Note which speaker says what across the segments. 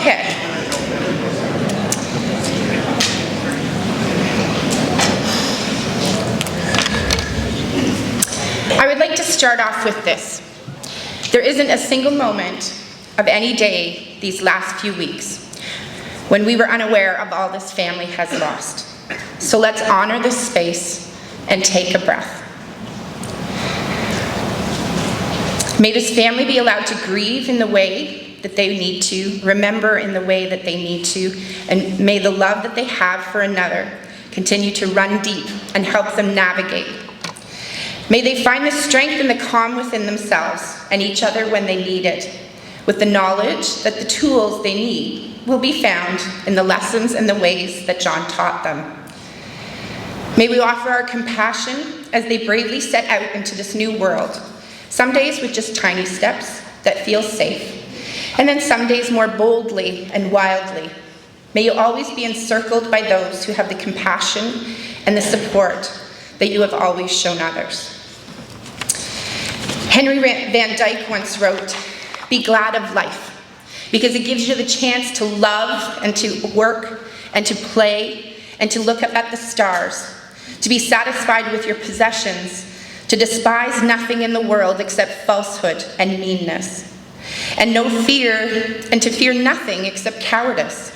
Speaker 1: Okay. I would like to start off with this. There isn't a single moment of any day these last few weeks when we were unaware of all this family has lost. So let's honor this space and take a breath. May this family be allowed to grieve in the way that they need to, remember in the way that they need to, and may the love that they have for another continue to run deep and help them navigate. May they find the strength and the calm within themselves and each other when they need it, with the knowledge that the tools they need will be found in the lessons and the ways that John taught them. May we offer our compassion as they bravely set out into this new world, some days with just tiny steps that feel safe, and then some days more boldly and wildly. May you always be encircled by those who have the compassion and the support that you have always shown others. Henry Van Dyke once wrote, "Be glad of life, because it gives you the chance to love and to work and to play and to look up at the stars, to be satisfied with your possessions, to despise nothing in the world except falsehood and meanness, and to fear nothing except cowardice,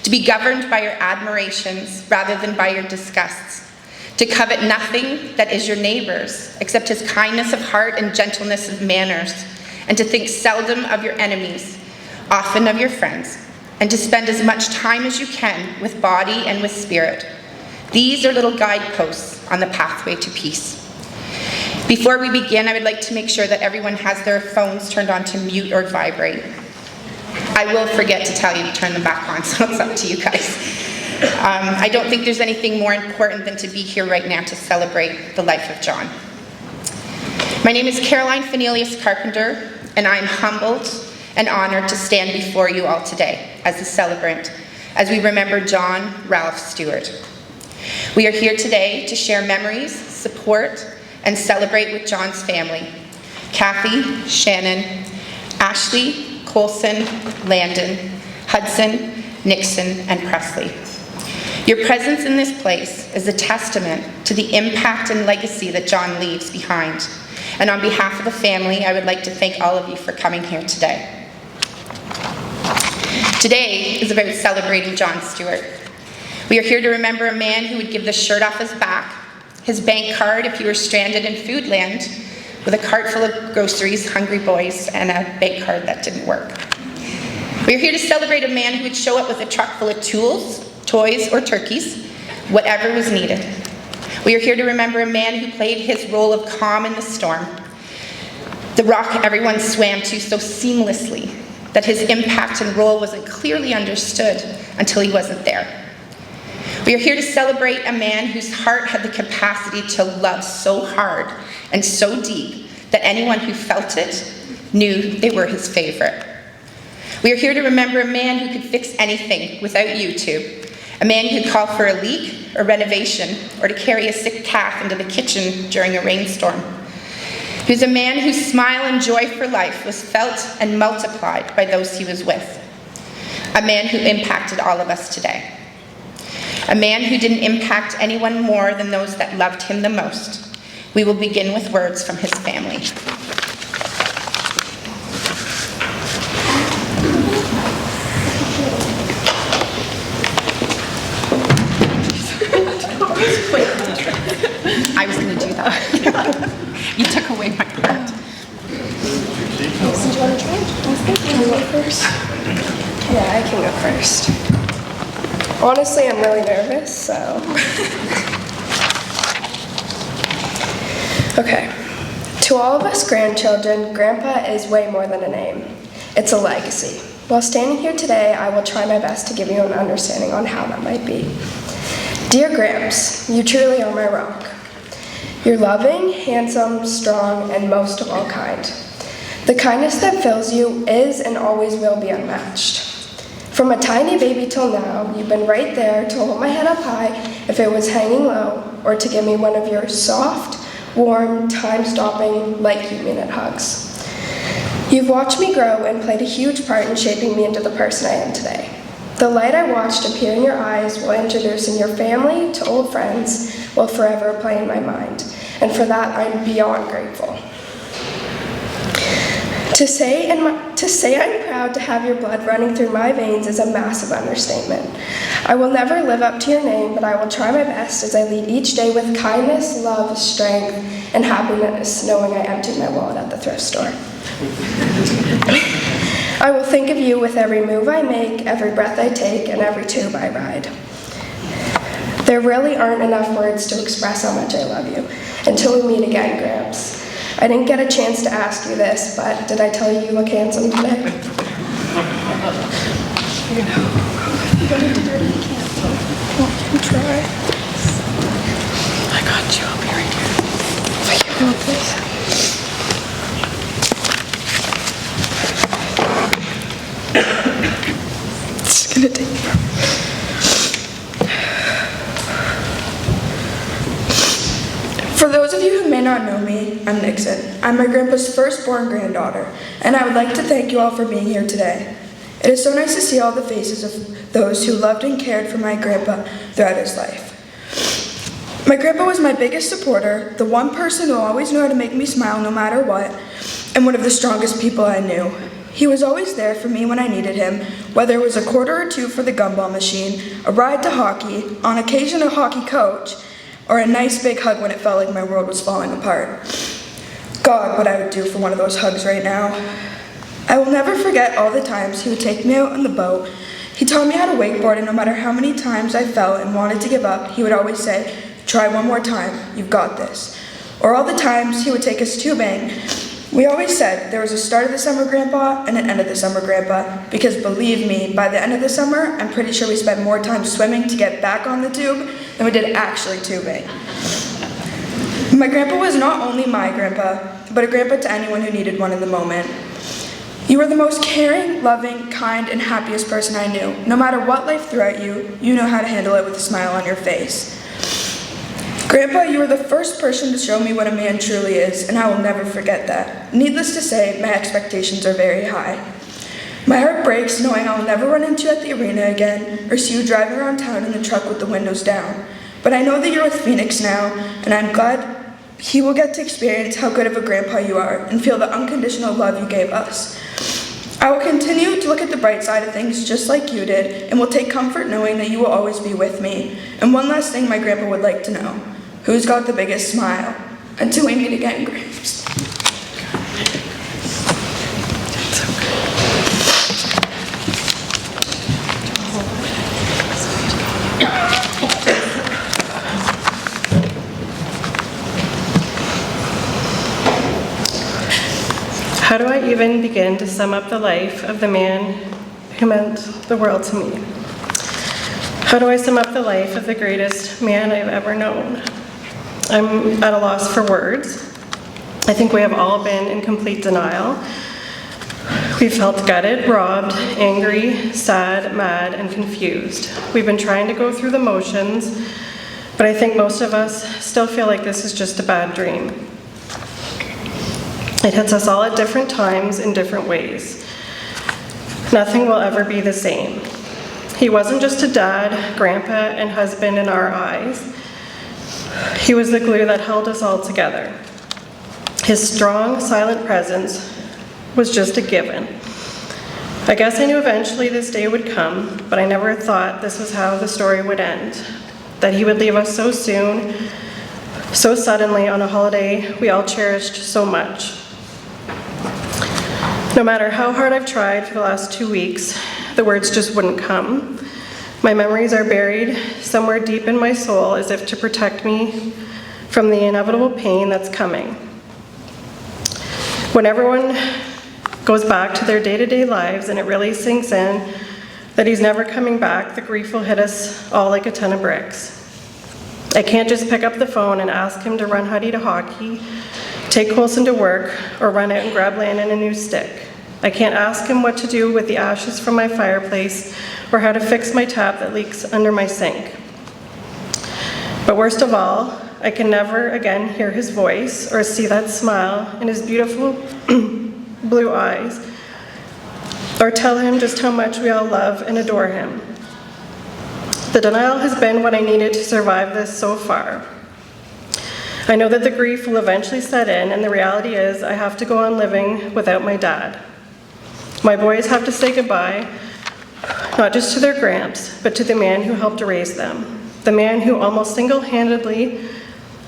Speaker 1: to be governed by your admirations rather than by your disgusts, to covet nothing that is your neighbor's except his kindness of heart and gentleness of manners, and to think seldom of your enemies, often of your friends, and to spend as much time as you can with body and with spirit. These are little guideposts on the pathway to peace." Before we begin, I would like to make sure that everyone has their phones turned on to mute or vibrate. I will forget to tell you to turn them back on, so it's up to you guys. I don't think there's anything more important than to be here right now to celebrate the life of John. My name is Caroline Fenelius Carpenter, and I am humbled and honored to stand before you all today as a celebrant, as we remember John Ralph Stewart. We are here today to share memories, support, and celebrate with John's family: Kathy, Shannon, Ashley, Colson, Landon, Hudson, Nixon, and Presley. Your presence in this place is a testament to the impact and legacy that John leaves behind. And on behalf of the family, I would like to thank all of you for coming here today. Today is about celebrating John Stewart. We are here to remember a man who would give the shirt off his back, his bank card if you were stranded in Foodland, with a cart full of groceries, hungry boys, and a bank card that didn't work. We are here to celebrate a man who would show up with a truck full of tools, toys, or turkeys, whatever was needed. We are here to remember a man who played his role of calm in the storm, the rock everyone swam to so seamlessly that his impact and role wasn't clearly understood until he wasn't there. We are here to celebrate a man whose heart had the capacity to love so hard and so deep that anyone who felt it knew they were his favorite. We are here to remember a man who could fix anything without YouTube, a man who could call for a leak, a renovation, or to carry a sick calf into the kitchen during a rainstorm. Who's a man whose smile and joy for life was felt and multiplied by those he was with. A man who impacted all of us today. A man who didn't impact anyone more than those that loved him the most. We will begin with words from his family. I was going to do that. You took away my part.
Speaker 2: Do you want to try? Can you go first? Yeah, I can go first. Honestly, I'm really nervous, so. Okay. To all of us grandchildren, Grandpa is way more than a name. It's a legacy. While standing here today, I will try my best to give you an understanding on how that might be. Dear Gramps, you truly are my rock. You're loving, handsome, strong, and most of all kind. The kindness that fills you is and always will be unmatched. From a tiny baby till now, you've been right there to hold my head up high if it was hanging low, or to give me one of your soft, warm, time-stopping, like-you-mean-it hugs. You've watched me grow and played a huge part in shaping me into the person I am today. The light I watched appear in your eyes while introducing your family to old friends will forever play in my mind, and for that I'm beyond grateful. To say I'm proud to have your blood running through my veins is a massive understatement. I will never live up to your name, but I will try my best as I lead each day with kindness, love, strength, and happiness, knowing I emptied my wallet at the thrift store. I will think of you with every move I make, every breath I take, and every tube I ride. There really aren't enough words to express how much I love you. Until we meet again, Gramps. I didn't get a chance to ask you this, but did I tell you you look handsome today? You try. I got you. I'll be right here. Thank you. Oh, please. It's gonna take forever. For those of you who may not know me, I'm Nixon. I'm my grandpa's firstborn granddaughter, and I would like to thank you all for being here today. It is so nice to see all the faces of those who loved and cared for my grandpa throughout his life. My grandpa was my biggest supporter, the one person who always knew how to make me smile no matter what, and one of the strongest people I knew. He was always there for me when I needed him, whether it was a quarter or two for the gumball machine, a ride to hockey, on occasion a hockey coach, or a nice big hug when it felt like my world was falling apart. God, what I would do for one of those hugs right now. I will never forget all the times he would take me out on the boat. He taught me how to wakeboard, and no matter how many times I fell and wanted to give up, he would always say, "Try one more time, you've got this." Or all the times he would take us tubing. We always said there was a start of the summer grandpa and an end of the summer grandpa, because believe me, by the end of the summer, I'm pretty sure we spent more time swimming to get back on the tube than we did actually tubing. My grandpa was not only my grandpa, but a grandpa to anyone who needed one in the moment. You were the most caring, loving, kind, and happiest person I knew. No matter what life threw at you, you know how to handle it with a smile on your face. Grandpa, you were the first person to show me what a man truly is, and I will never forget that. Needless to say, my expectations are very high. My heart breaks knowing I'll never run into you at the arena again, or see you driving around town in the truck with the windows down. But I know that you're with Phoenix now, and I'm glad he will get to experience how good of a grandpa you are, and feel the unconditional love you gave us. I will continue to look at the bright side of things just like you did, and will take comfort knowing that you will always be with me. And one last thing my grandpa would like to know. Who's got the biggest smile? Until we meet again, Gramps.
Speaker 3: How do I even begin to sum up the life of the man who meant the world to me? How do I sum up the life of the greatest man I've ever known? I'm at a loss for words. I think we have all been in complete denial. We've felt gutted, robbed, angry, sad, mad, and confused. We've been trying to go through the motions, but I think most of us still feel like this is just a bad dream. It hits us all at different times in different ways. Nothing will ever be the same. He wasn't just a dad, grandpa, and husband in our eyes. He was the glue that held us all together. His strong, silent presence was just a given. I guess I knew eventually this day would come, but I never thought this was how the story would end. That he would leave us so soon, so suddenly on a holiday we all cherished so much. No matter how hard I've tried for the last 2 weeks, the words just wouldn't come. My memories are buried somewhere deep in my soul as if to protect me from the inevitable pain that's coming. When everyone goes back to their day-to-day lives and it really sinks in that he's never coming back, the grief will hit us all like a ton of bricks. I can't just pick up the phone and ask him to run Huddy to hockey, take Colson to work, or run out and grab Landon a new stick. I can't ask him what to do with the ashes from my fireplace or how to fix my tap that leaks under my sink. But worst of all, I can never again hear his voice or see that smile in his beautiful blue eyes, or tell him just how much we all love and adore him. The denial has been what I needed to survive this so far. I know that the grief will eventually set in, and the reality is I have to go on living without my dad. My boys have to say goodbye, not just to their gramps, but to the man who helped raise them, the man who almost single-handedly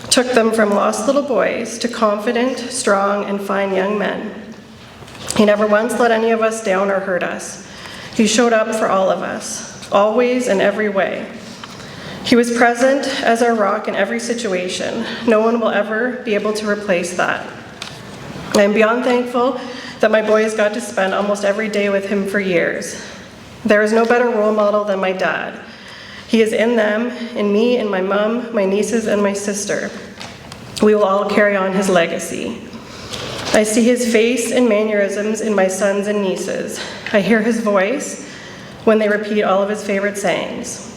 Speaker 3: took them from lost little boys to confident, strong, and fine young men. He never once let any of us down or hurt us. He showed up for all of us, always in every way. He was present as our rock in every situation. No one will ever be able to replace that. I am beyond thankful that my boys got to spend almost every day with him for years. There is no better role model than my dad. He is in them, in me, in my mom, my nieces, and my sister. We will all carry on his legacy. I see his face and mannerisms in my sons and nieces. I hear his voice when they repeat all of his favorite sayings.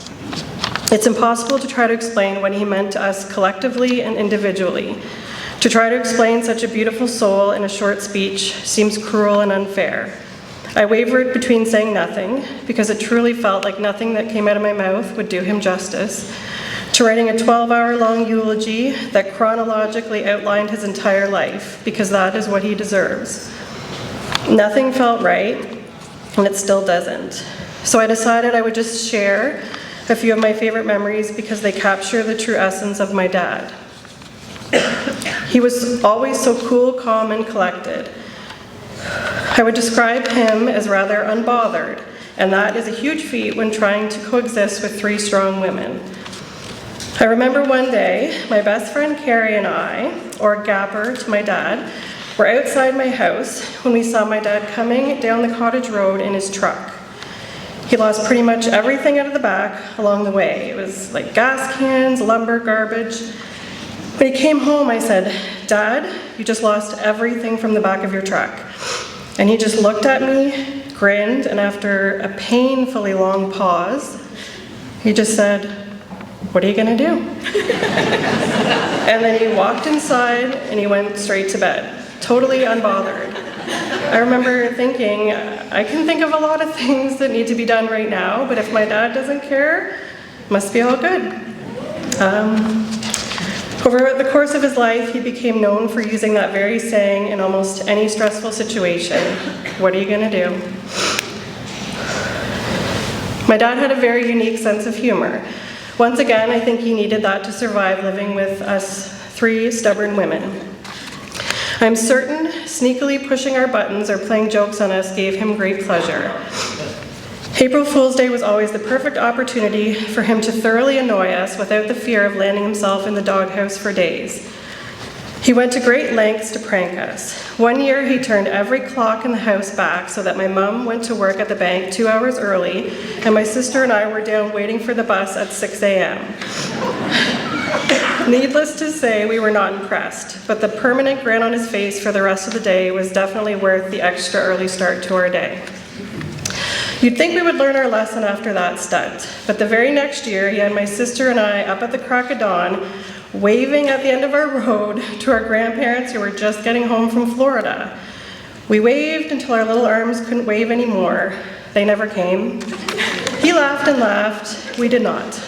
Speaker 3: It's impossible to try to explain what he meant to us collectively and individually. To try to explain such a beautiful soul in a short speech seems cruel and unfair. I wavered between saying nothing, because it truly felt like nothing that came out of my mouth would do him justice, to writing a 12-hour-long eulogy that chronologically outlined his entire life, because that is what he deserves. Nothing felt right, and it still doesn't. So I decided I would just share a few of my favorite memories because they capture the true essence of my dad. He was always so cool, calm, and collected. I would describe him as rather unbothered, and that is a huge feat when trying to coexist with 3 strong women. I remember one day, my best friend Carrie and I, or Gapper to my dad, were outside my house when we saw my dad coming down the cottage road in his truck. He lost pretty much everything out of the back along the way. It was like gas cans, lumber, garbage. When he came home, I said, "Dad, you just lost everything from the back of your truck." And he just looked at me, grinned, and after a painfully long pause, he just said, "What are you gonna do?" And then he walked inside and he went straight to bed, totally unbothered. I remember thinking, I can think of a lot of things that need to be done right now, but if my dad doesn't care, must be all good. Over the course of his life, he became known for using that very saying in almost any stressful situation. What are you gonna do? My dad had a very unique sense of humor. Once again, I think he needed that to survive living with us 3 stubborn women. I'm certain sneakily pushing our buttons or playing jokes on us gave him great pleasure. April Fool's Day was always the perfect opportunity for him to thoroughly annoy us without the fear of landing himself in the doghouse for days. He went to great lengths to prank us. One year he turned every clock in the house back so that my mom went to work at the bank 2 hours early, and my sister and I were down waiting for the bus at 6 a.m. Needless to say, we were not impressed, but the permanent grin on his face for the rest of the day was definitely worth the extra early start to our day. You'd think we would learn our lesson after that stunt, but the very next year, he had my sister and I up at the crack of dawn, waving at the end of our road to our grandparents who were just getting home from Florida. We waved until our little arms couldn't wave anymore. They never came. He laughed and laughed. We did not.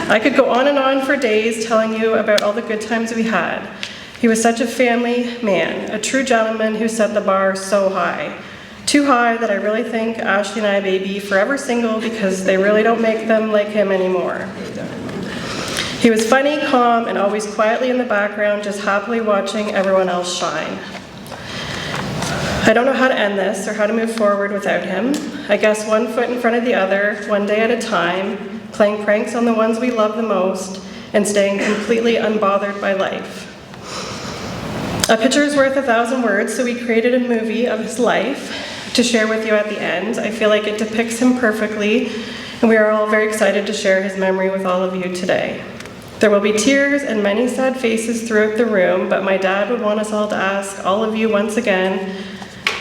Speaker 3: I could go on and on for days telling you about all the good times we had. He was such a family man, a true gentleman who set the bar so high. Too high that I really think Ashley and I may be forever single because they really don't make them like him anymore. He was funny, calm, and always quietly in the background, just happily watching everyone else shine. I don't know how to end this or how to move forward without him. I guess one foot in front of the other, one day at a time, playing pranks on the ones we love the most, and staying completely unbothered by life. A picture is worth 1,000 words, so we created a movie of his life to share with you at the end. I feel like it depicts him perfectly, and we are all very excited to share his memory with all of you today. There will be tears and many sad faces throughout the room, but my dad would want us all to ask all of you once again,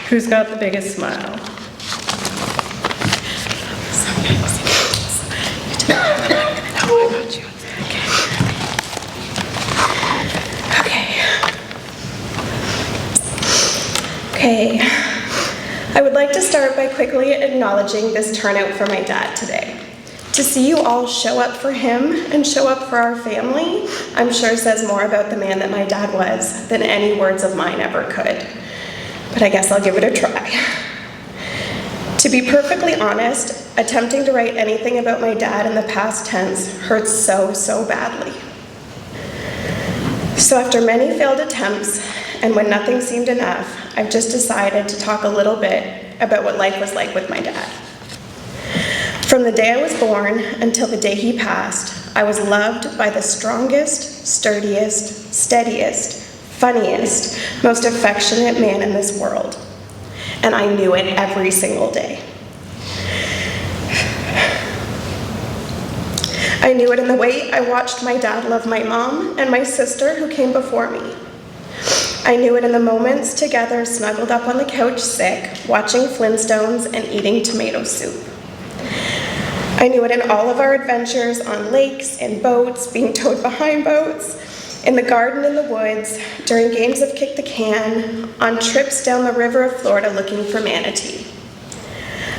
Speaker 3: who's got the biggest smile? Okay, I would like to start by quickly acknowledging this turnout for my dad today. To see you all show up for him and show up for our family, I'm sure says more about the man that my dad was than any words of mine ever could. But I guess I'll give it a try. To be perfectly honest, attempting to write anything about my dad in the past tense hurts so badly. So after many failed attempts, and when nothing seemed enough, I've just decided to talk a little bit about what life was like with my dad. From the day I was born until the day he passed, I was loved by the strongest, sturdiest, steadiest, funniest, most affectionate man in this world. And I knew it every single day. I knew it in the way I watched my dad love my mom and my sister who came before me. I knew it in the moments together snuggled up on the couch sick, watching Flintstones and eating tomato soup. I knew it in all of our adventures on lakes, in boats, being towed behind boats, in the garden in the woods, during games of kick the can, on trips down the river of Florida looking for manatee.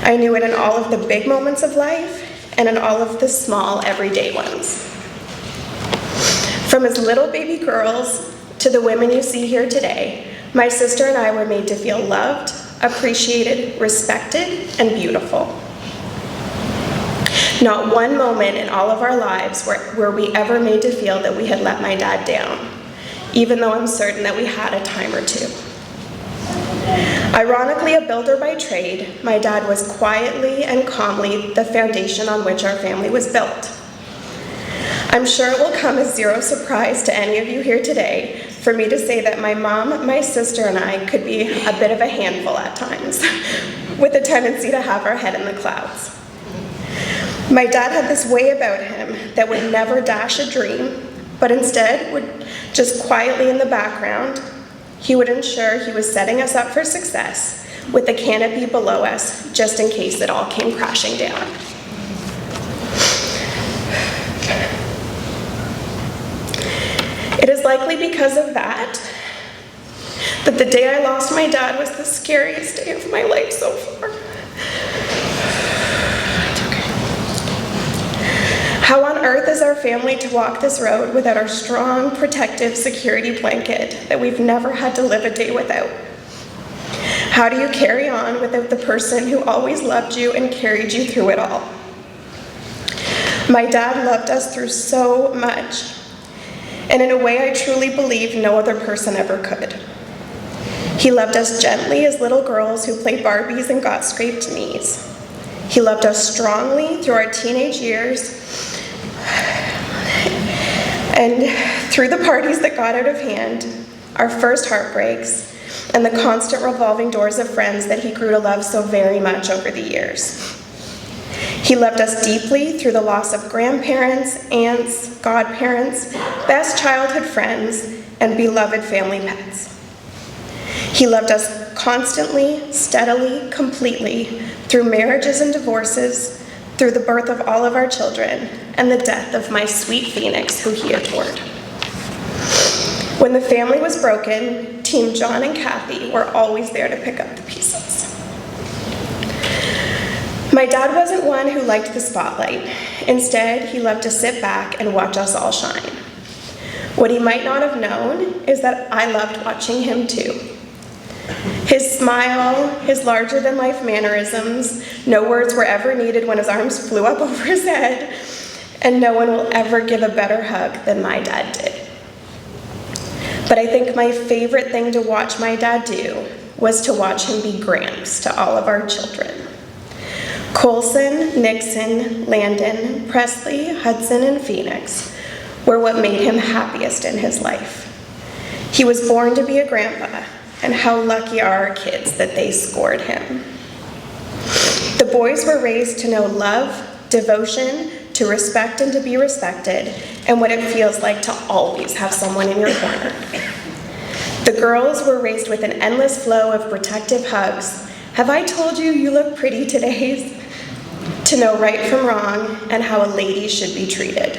Speaker 3: I knew it in all of the big moments of life and in all of the small, everyday ones. From as little baby girls to the women you see here today, my sister and I were made to feel loved, appreciated, respected, and beautiful. Not one moment in all of our lives were we ever made to feel that we had let my dad down, even though I'm certain that we had a time or two. Ironically, a builder by trade, my dad was quietly and calmly the foundation on which our family was built. I'm sure it will come as zero surprise to any of you here today for me to say that my mom, my sister, and I could be a bit of a handful at times, with a tendency to have our head in the clouds. My dad had this way about him that would never dash a dream, but instead would just quietly in the background, he would ensure he was setting us up for success with the canopy below us, just in case it all came crashing down. It is likely because of that the day I lost my dad was the scariest day of my life so far. How on earth is our family to walk this road without our strong, protective security blanket that we've never had to live a day without? How do you carry on without the person who always loved you and carried you through it all? My dad loved us through so much, and in a way I truly believe no other person ever could. He loved us gently as little girls who played Barbies and got scraped knees. He loved us strongly through our teenage years and through the parties that got out of hand, our first heartbreaks, and the constant revolving doors of friends that he grew to love so very much over the years. He loved us deeply through the loss of grandparents, aunts, godparents, best childhood friends, and beloved family pets. He loved us constantly, steadily, completely, through marriages and divorces, through the birth of all of our children, and the death of my sweet Phoenix, who he adored. When the family was broken, Team John and Kathy were always there to pick up the pieces. My dad wasn't one who liked the spotlight. Instead, he loved to sit back and watch us all shine. What he might not have known is that I loved watching him too. His smile, his larger-than-life mannerisms, no words were ever needed when his arms flew up over his head, and no one will ever give a better hug than my dad did. But I think my favorite thing to watch my dad do was to watch him be Gramps to all of our children. Colson, Nixon, Landon, Presley, Hudson, and Phoenix were what made him happiest in his life. He was born to be a grandpa, and how lucky are our kids that they scored him. The boys were raised to know love, devotion, to respect and to be respected, and what it feels like to always have someone in your corner. The girls were raised with an endless flow of protective hugs. Have I told you you look pretty today? To know right from wrong and how a lady should be treated.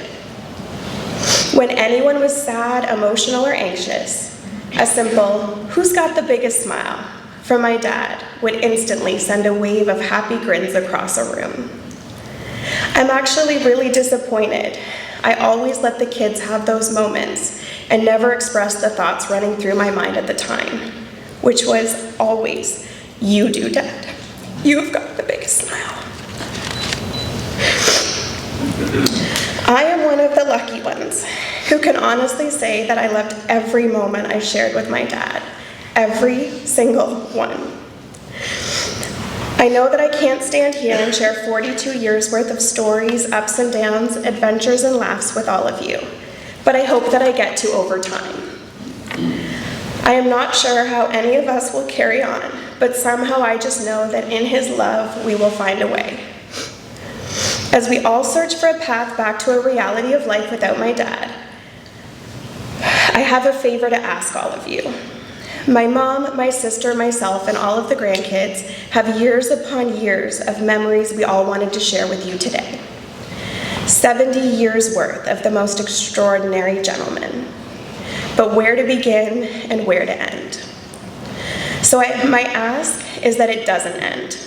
Speaker 3: When anyone was sad, emotional, or anxious, a simple, who's got the biggest smile, from my dad would instantly send a wave of happy grins across a room. I'm actually really disappointed. I always let the kids have those moments and never expressed the thoughts running through my mind at the time, which was always, "You do, Dad. You've got the biggest smile." I am one of the lucky ones who can honestly say that I loved every moment I shared with my dad, every single one. I know that I can't stand here and share 42 years worth of stories, ups and downs, adventures and laughs with all of you, but I hope that I get to over time. I am not sure how any of us will carry on, but somehow I just know that in His love we will find a way. As we all search for a path back to a reality of life without my dad, I have a favor to ask all of you. My mom, my sister, myself, and all of the grandkids have years upon years of memories we all wanted to share with you today. 70 years worth of the most extraordinary gentlemen. But where to begin and where to end? So my ask is that it doesn't end.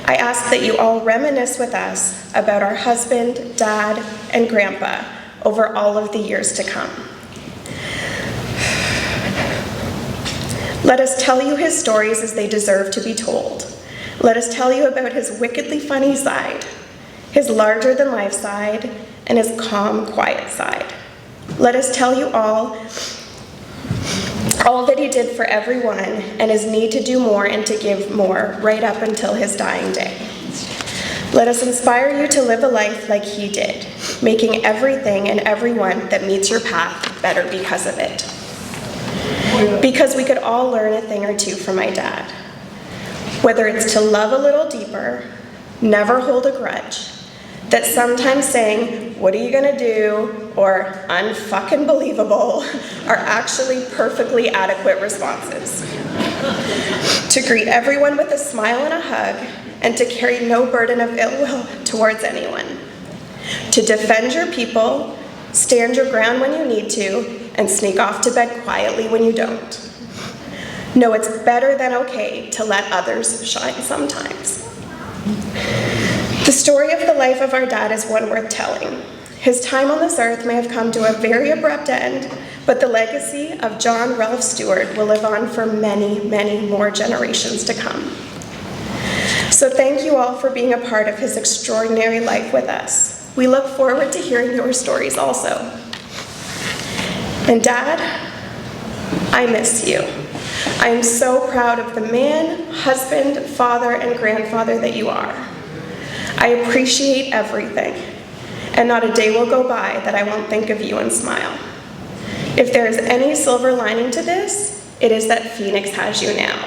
Speaker 3: I ask that you all reminisce with us about our husband, dad, and grandpa over all of the years to come. Let us tell you his stories as they deserve to be told. Let us tell you about his wickedly funny side, his larger-than-life side, and his calm, quiet side. Let us tell you all that he did for everyone and his need to do more and to give more right up until his dying day. Let us inspire you to live a life like he did, making everything and everyone that meets your path better because of it. Because we could all learn a thing or two from my dad. Whether it's to love a little deeper, never hold a grudge, that sometimes saying, "What are you gonna do?" or "unfucking believable" are actually perfectly adequate responses. To greet everyone with a smile and a hug, and to carry no burden of ill will towards anyone. To defend your people, stand your ground when you need to, and sneak off to bed quietly when you don't. No, it's better than okay to let others shine sometimes. The story of the life of our dad is one worth telling. His time on this earth may have come to a very abrupt end, but the legacy of John Ralph Stewart will live on for many, many more generations to come. So thank you all for being a part of his extraordinary life with us. We look forward to hearing your stories also. And Dad, I miss you. I am so proud of the man, husband, father, and grandfather that you are. I appreciate everything, and not a day will go by that I won't think of you and smile. If there is any silver lining to this, it is that Phoenix has you now,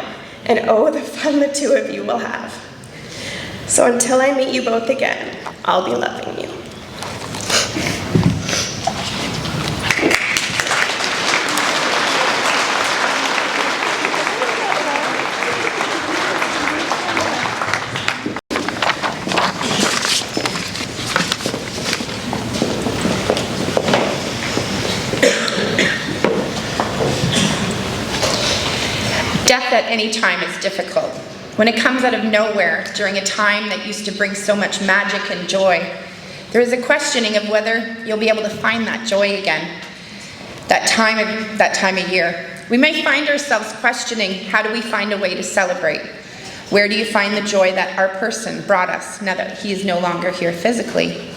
Speaker 3: and oh, the fun the two of you will have. So until I meet you both again, I'll be loving you.
Speaker 1: Death at any time is difficult. When it comes out of nowhere during a time that used to bring so much magic and joy, there is a questioning of whether you'll be able to find that joy again, that time of year. We may find ourselves questioning, how do we find a way to celebrate? Where do you find the joy that our person brought us now that he is no longer here physically?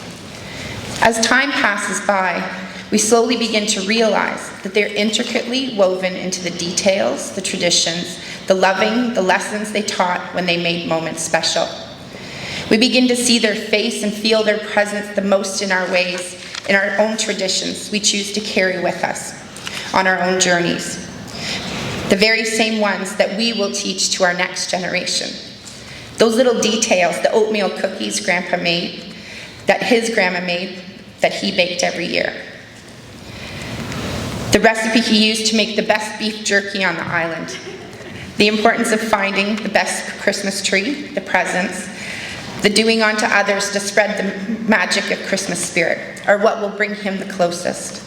Speaker 1: As time passes by, we slowly begin to realize that they're intricately woven into the details, the traditions, the loving, the lessons they taught when they made moments special. We begin to see their face and feel their presence the most in our ways, in our own traditions we choose to carry with us on our own journeys. The very same ones that we will teach to our next generation. Those little details, the oatmeal cookies Grandpa made, that his grandma made, that he baked every year. The recipe he used to make the best beef jerky on the island. The importance of finding the best Christmas tree, the presents, the doing unto others to spread the magic of Christmas spirit, are what will bring him the closest.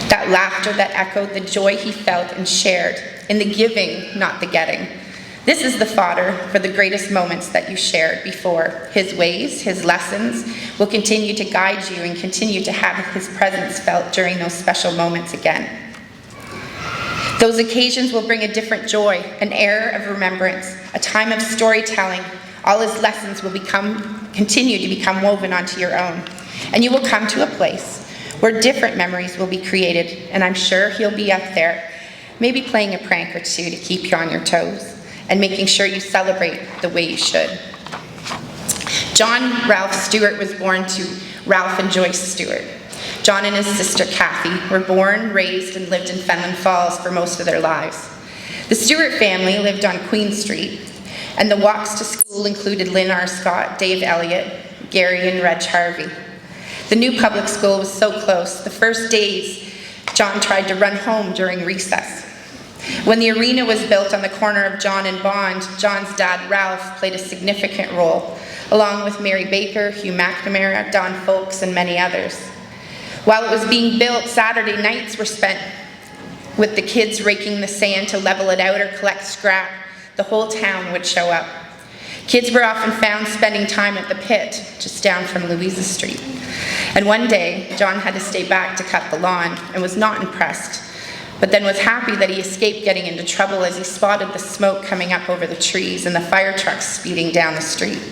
Speaker 1: That laughter that echoed the joy he felt and shared in the giving, not the getting. This is the fodder for the greatest moments that you shared before. His ways, his lessons will continue to guide you and continue to have his presence felt during those special moments again. Those occasions will bring a different joy, an air of remembrance, a time of storytelling. All his lessons will continue to become woven onto your own. And you will come to a place where different memories will be created, and I'm sure he'll be up there, maybe playing a prank or two to keep you on your toes, and making sure you celebrate the way you should. John Ralph Stewart was born to Ralph and Joyce Stewart. John and his sister Kathy were born, raised, and lived in Fenelon Falls for most of their lives. The Stewart family lived on Queen Street, and the walks to school included Lynn R. Scott, Dave Elliott, Gary, and Reg Harvey. The new public school was so close, the first days John tried to run home during recess. When the arena was built on the corner of John and Bond, John's dad, Ralph, played a significant role, along with Mary Baker, Hugh McNamara, Don Folks, and many others. While it was being built, Saturday nights were spent with the kids raking the sand to level it out or collect scrap. The whole town would show up. Kids were often found spending time at the pit, just down from Louisa Street. And one day, John had to stay back to cut the lawn and was not impressed, but then was happy that he escaped getting into trouble as he spotted the smoke coming up over the trees and the fire trucks speeding down the street.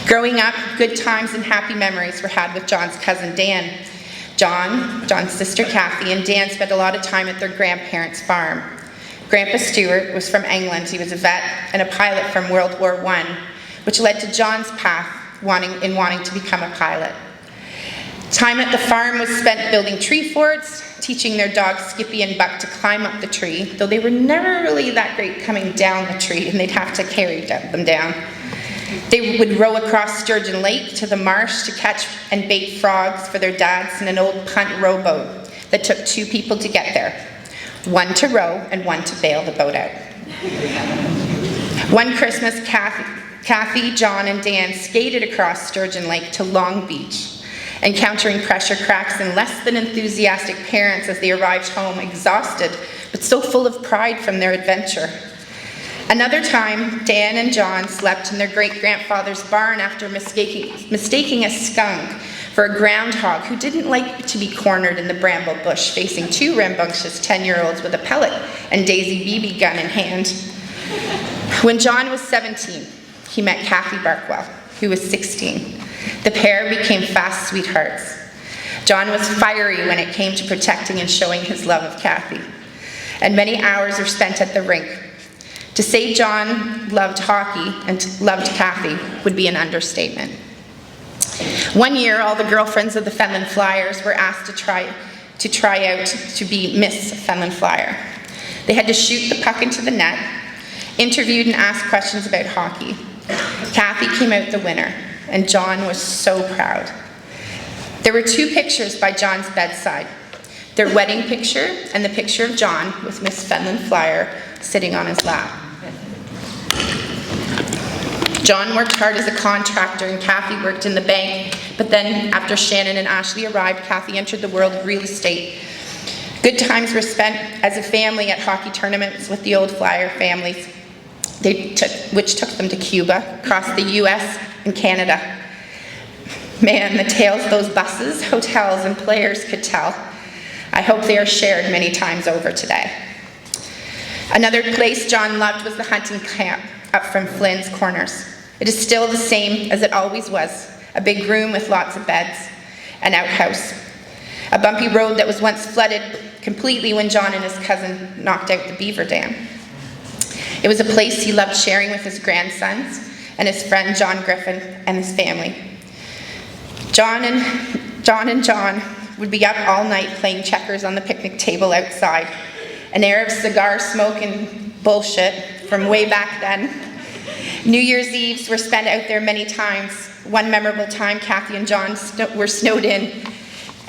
Speaker 1: Growing up, good times and happy memories were had with John's cousin Dan. John's sister Kathy, and Dan spent a lot of time at their grandparents' farm. Grandpa Stewart was from England. He was a vet and a pilot from World War I, which led to John's path wanting to become a pilot. Time at the farm was spent building tree forts, teaching their dogs Skippy and Buck to climb up the tree, though they were never really that great coming down the tree, and they'd have to carry them down. They would row across Sturgeon Lake to the marsh to catch and bait frogs for their dads in an old punt rowboat that took 2 people to get there, one to row and one to bail the boat out. One Christmas, Kathy, John, and Dan skated across Sturgeon Lake to Long Beach, encountering pressure cracks and less than enthusiastic parents as they arrived home exhausted, but so full of pride from their adventure. Another time, Dan and John slept in their great-grandfather's barn after mistaking a skunk for a groundhog who didn't like to be cornered in the bramble bush, facing 2 rambunctious 10-year-olds with a pellet and Daisy BB gun in hand. When John was 17, he met Kathy Barkwell, who was 16. The pair became fast sweethearts. John was fiery when it came to protecting and showing his love of Kathy, and many hours were spent at the rink. To say John loved hockey and loved Kathy would be an understatement. One year, all the girlfriends of the Fenelon Flyers were asked to try out to be Miss Fenelon Flyer. They had to shoot the puck into the net, interviewed and asked questions about hockey. Kathy came out the winner, and John was so proud. There were 2 pictures by John's bedside, their wedding picture and the picture of John with Miss Fenelon Flyer sitting on his lap. John worked hard as a contractor and Kathy worked in the bank, but then after Shannon and Ashley arrived, Kathy entered the world of real estate. Good times were spent as a family at hockey tournaments with the old Flyer families, which took them to Cuba, across the US and Canada. Man, the tales those buses, hotels, and players could tell. I hope they are shared many times over today. Another place John loved was the hunting camp up from Flynn's Corners. It is still the same as it always was, a big room with lots of beds, an outhouse, a bumpy road that was once flooded completely when John and his cousin knocked out the beaver dam. It was a place he loved sharing with his grandsons and his friend John Griffin and his family. John would be up all night playing checkers on the picnic table outside, an air of cigar smoke and bullshit from way back then. New Year's Eves were spent out there many times. One memorable time, Kathy and John were snowed in,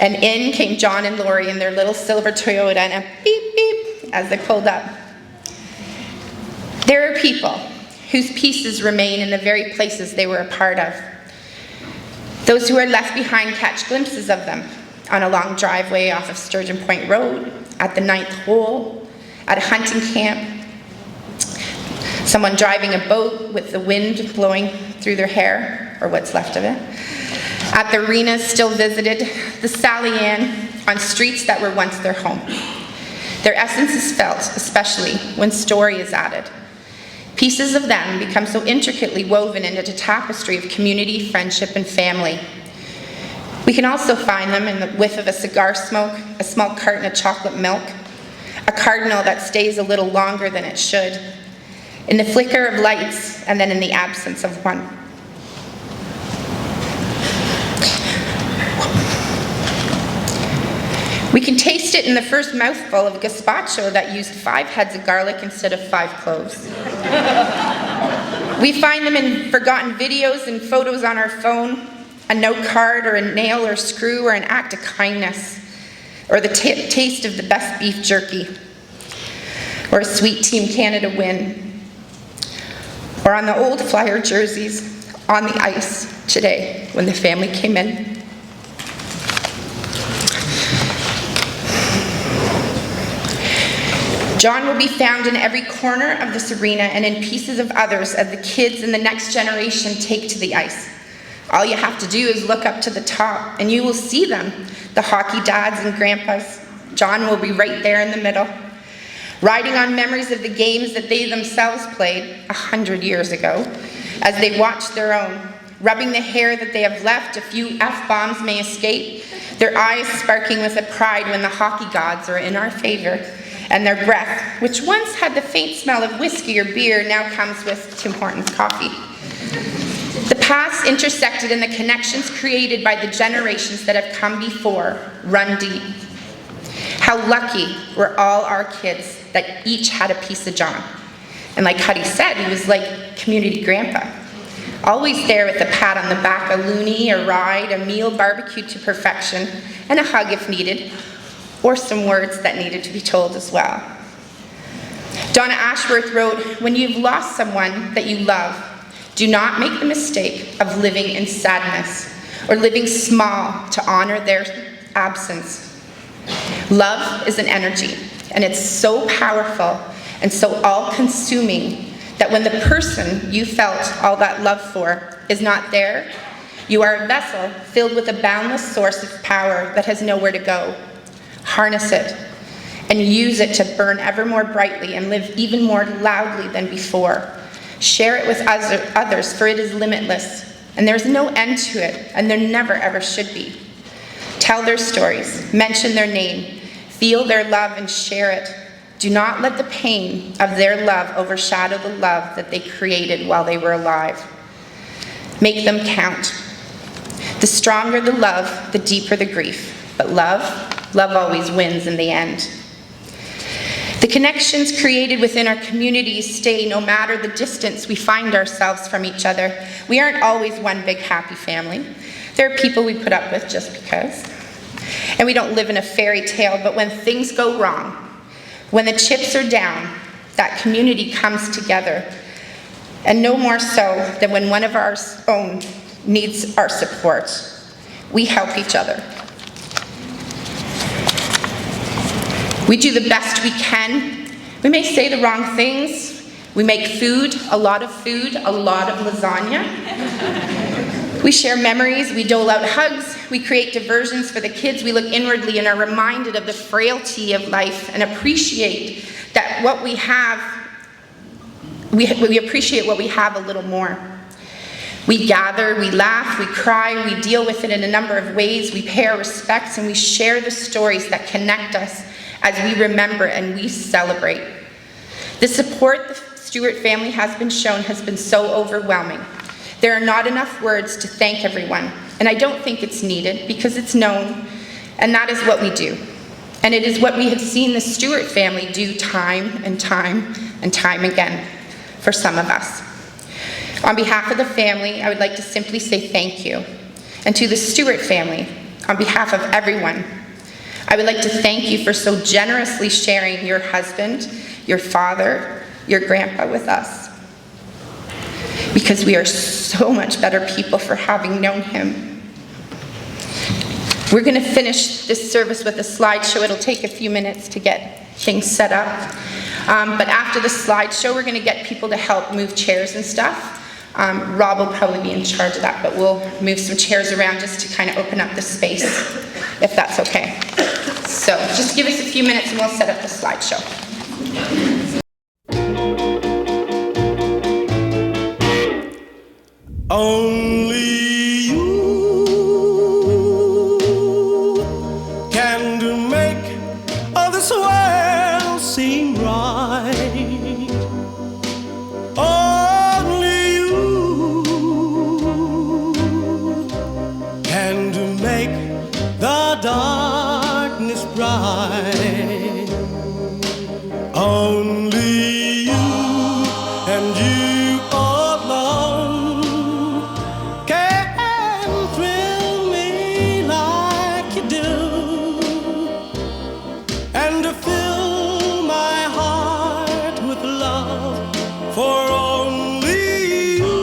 Speaker 1: and in came John and Lori in their little silver Toyota, and a beep beep as they pulled up. There are people whose pieces remain in the very places they were a part of. Those who are left behind catch glimpses of them on a long driveway off of Sturgeon Point Road, at the 9th hole, at a hunting camp, someone driving a boat with the wind blowing through their hair, or what's left of it. At the arenas still visited, the Sally Ann on streets that were once their home. Their essence is felt, especially when story is added. Pieces of them become so intricately woven into a tapestry of community, friendship, and family. We can also find them in the whiff of a cigar smoke, a small carton of chocolate milk, a cardinal that stays a little longer than it should, in the flicker of lights, and then in the absence of one. We can taste it in the first mouthful of a gazpacho that used 5 heads of garlic instead of 5 cloves. We find them in forgotten videos and photos on our phone, a note card or a nail or screw or an act of kindness, or the taste of the best beef jerky, or a sweet Team Canada win, or on the old Flyer jerseys on the ice today when the family came in. John will be found in every corner of this arena and in pieces of others as the kids and the next generation take to the ice. All you have to do is look up to the top and you will see them, the hockey dads and grandpas. John will be right there in the middle, riding on memories of the games that they themselves played 100 years ago as they watch their own, rubbing the hair that they have left. A few F-bombs may escape, their eyes sparkling with a pride when the hockey gods are in our favor. And their breath, which once had the faint smell of whiskey or beer, now comes with Tim Hortons coffee. The past intersected and the connections created by the generations that have come before run deep. How lucky were all our kids that each had a piece of John. And like Huddy said, he was like community grandpa. Always there with a pat on the back, a loonie, a ride, a meal barbecued to perfection, and a hug if needed, or some words that needed to be told as well. Donna Ashworth wrote, "When you've lost someone that you love, do not make the mistake of living in sadness or living small to honor their absence. Love is an energy, and it's so powerful and so all-consuming that when the person you felt all that love for is not there, you are a vessel filled with a boundless source of power that has nowhere to go. Harness it and use it to burn ever more brightly and live even more loudly than before. Share it with others, for it is limitless, and there's no end to it, and there never ever should be. Tell their stories, mention their name, feel their love and share it. Do not let the pain of their love overshadow the love that they created while they were alive. Make them count. The stronger the love, the deeper the grief. But love always wins in the end. The connections created within our communities stay no matter the distance we find ourselves from each other. We aren't always one big happy family. There are people we put up with just because. And we don't live in a fairy tale, but when things go wrong, when the chips are down, that community comes together. And no more so than when one of our own needs our support. We help each other. We do the best we can. We may say the wrong things. We make food, a lot of lasagna. We share memories, we dole out hugs, we create diversions for the kids. We look inwardly and are reminded of the frailty of life and appreciate that what we have, we appreciate what we have a little more. We gather, we laugh, we cry, we deal with it in a number of ways. We pay our respects and we share the stories that connect us as we remember and we celebrate. The support the Stewart family has been shown has been so overwhelming. There are not enough words to thank everyone, and I don't think it's needed because it's known, and that is what we do. And it is what we have seen the Stewart family do time and time and time again for some of us. On behalf of the family, I would like to simply say thank you. And to the Stewart family, on behalf of everyone, I would like to thank you for so generously sharing your husband, your father, your grandpa with us. Because we are so much better people for having known him. We're going to finish this service with a slideshow. It'll take a few minutes to get things set up. But after the slideshow, we're gonna get people to help move chairs and stuff. Rob will probably be in charge of that, but we'll move some chairs around just to kind of open up the space, if that's okay. So just give us a few minutes and we'll set up the slideshow.
Speaker 4: Only you can make this world seem right. Only you can make the darkness bright. Only you and you alone can thrill me like you do, and to fill my heart with love for only you.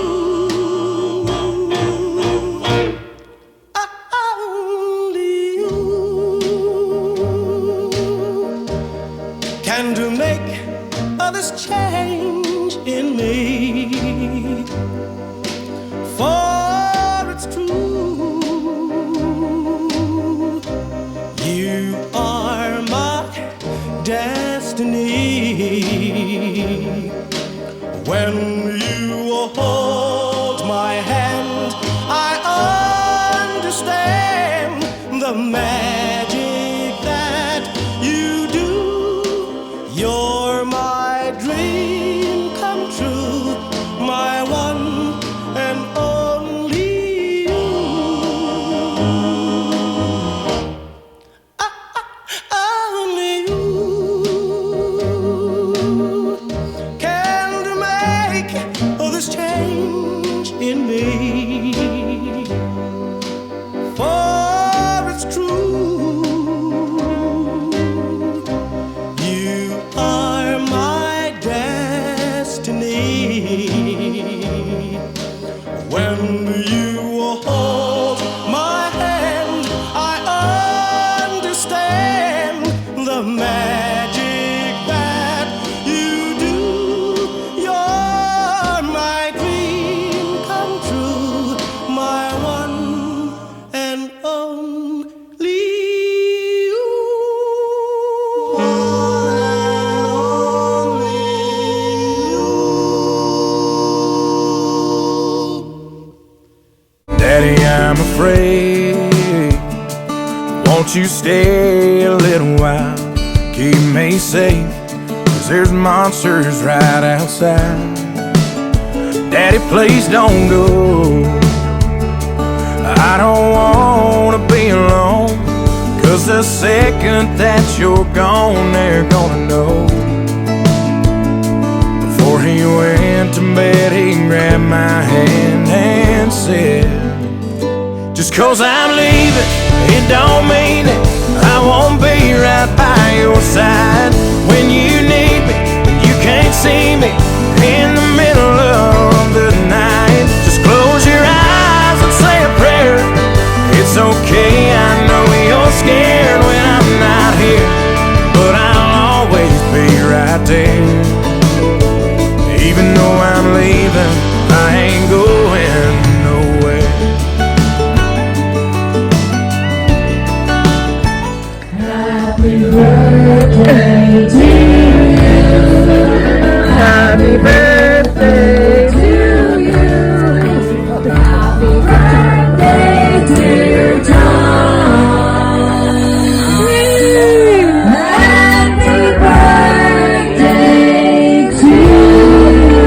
Speaker 4: Only you can make this change in me. For it's true, you are my destiny. When you hold my hand, I understand the magic that you do. You're my dream come true, my one and only you. Only you can make this change in me. For it's true, you are my destiny. When you hold my hand, I understand the magic that you do. You're my dream come true, my one and only you.
Speaker 5: Daddy, I'm afraid. Won't you stay a little while? Keep me safe, 'cause there's monsters right outside. Daddy, please don't go. I don't wanna be alone, 'cause the second that you're gone, they're gonna know. Before he went to bed, he grabbed my hand and said, just 'cause I'm leaving, it don't mean that I won't be right by your side. When you need me, when you can't see me in the middle of the night, just close your eyes and say a prayer. It's okay, I know you're scared when I'm not here, but I'll always be right there. Even though I'm leaving, I ain't going nowhere.
Speaker 6: Happy birthday to you. Happy birthday to you. Happy birthday, dear John. Happy birthday to you.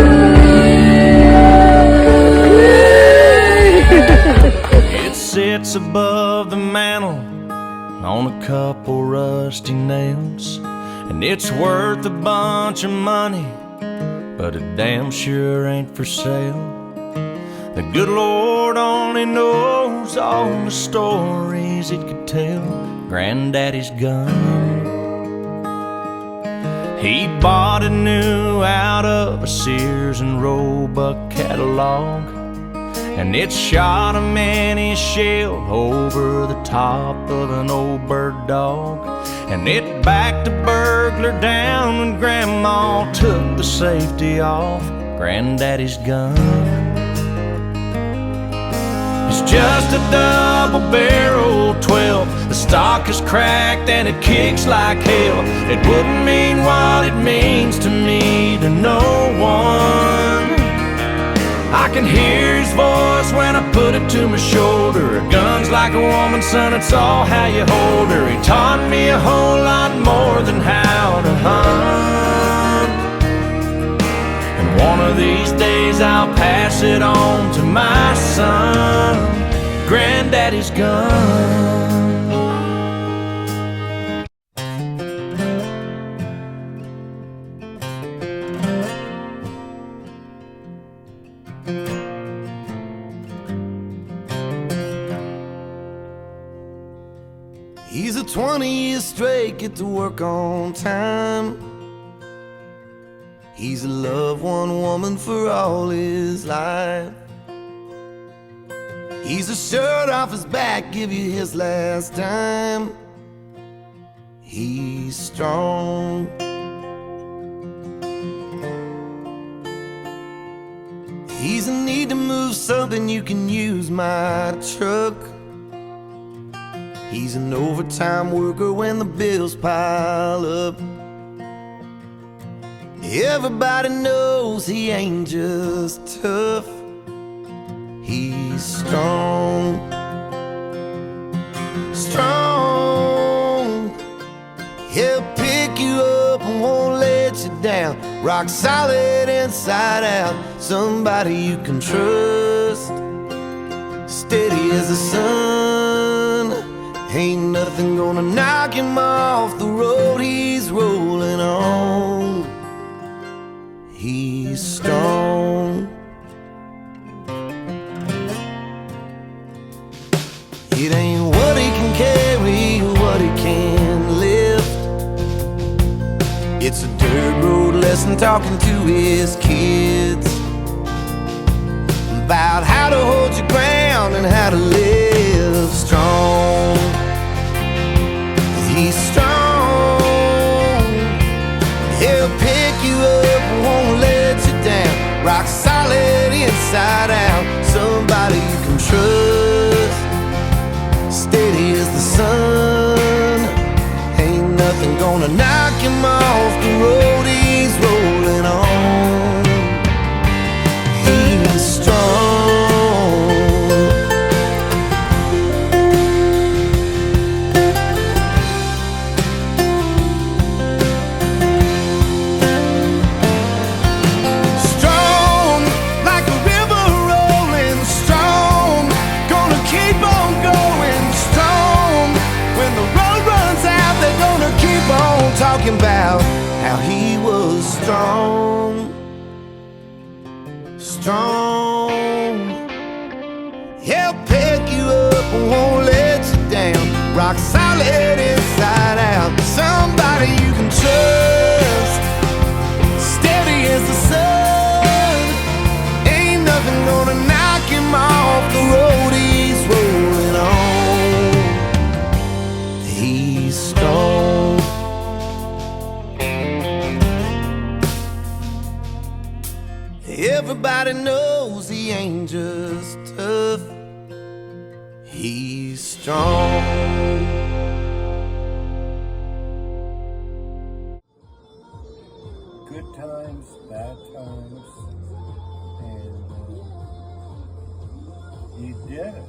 Speaker 5: It sits above the mantel on a couple rusty nails, and it's worth a bunch of money, but it damn sure ain't for sale. The good Lord only knows all the stories it could tell. Granddaddy's gun, he bought it new out of a Sears and Roebuck catalog, and it shot a mini shell over the top of an old bird dog. and it backed the burglar down when Grandma took the safety off Granddaddy's gun. It's just a double-barrel 12. The stock is cracked and it kicks like hell. It wouldn't mean what it means to me to no one. I can hear his voice when I put it to my shoulder. A gun's like a woman, son, it's all how you hold her. He taught me a whole lot more than how to hunt. And one of these days I'll pass it on to my son, Granddaddy's gun.
Speaker 4: He's a 20 years straight, get to work on time. He's loved one woman for all his life. He's a shirt off his back, give you his last time. He's strong. He's in need to move something, you can use my truck. He's an overtime worker when the bills pile up. Everybody knows he ain't just tough. He's strong. Strong. He'll pick you up and won't let you down. Rock solid inside out. Somebody you can trust. Steady as the sun. Ain't nothing gonna knock him off the road he's rolling on. He's strong. It ain't what he can carry, what he can lift. It's a dirt road lesson talking to his kids about how to hold your ground and how to live strong. He's strong. He'll pick you up and won't let you down. Rock solid inside out. Somebody you can trust. Steady as the sun. Ain't nothing gonna knock him off the road he's rolling on. He's strong. Talking about how he was strong. Strong. He'll pick you up and won't let you down. Rock solid inside out. Somebody you can trust. Steady as the sun. Ain't nothing gonna knock him off the road he's rolling on. He's strong. Everybody knows he ain't just tough. He's strong.
Speaker 7: Good times, bad times, and you did it.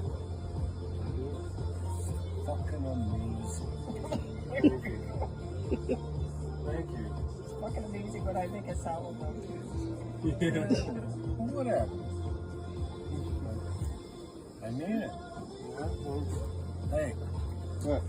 Speaker 7: It's fucking amazing. Thank you.
Speaker 8: It's fucking amazing, but I think it's sour milk too.
Speaker 7: Yeah. Whatever. I mean it. Hey. Look.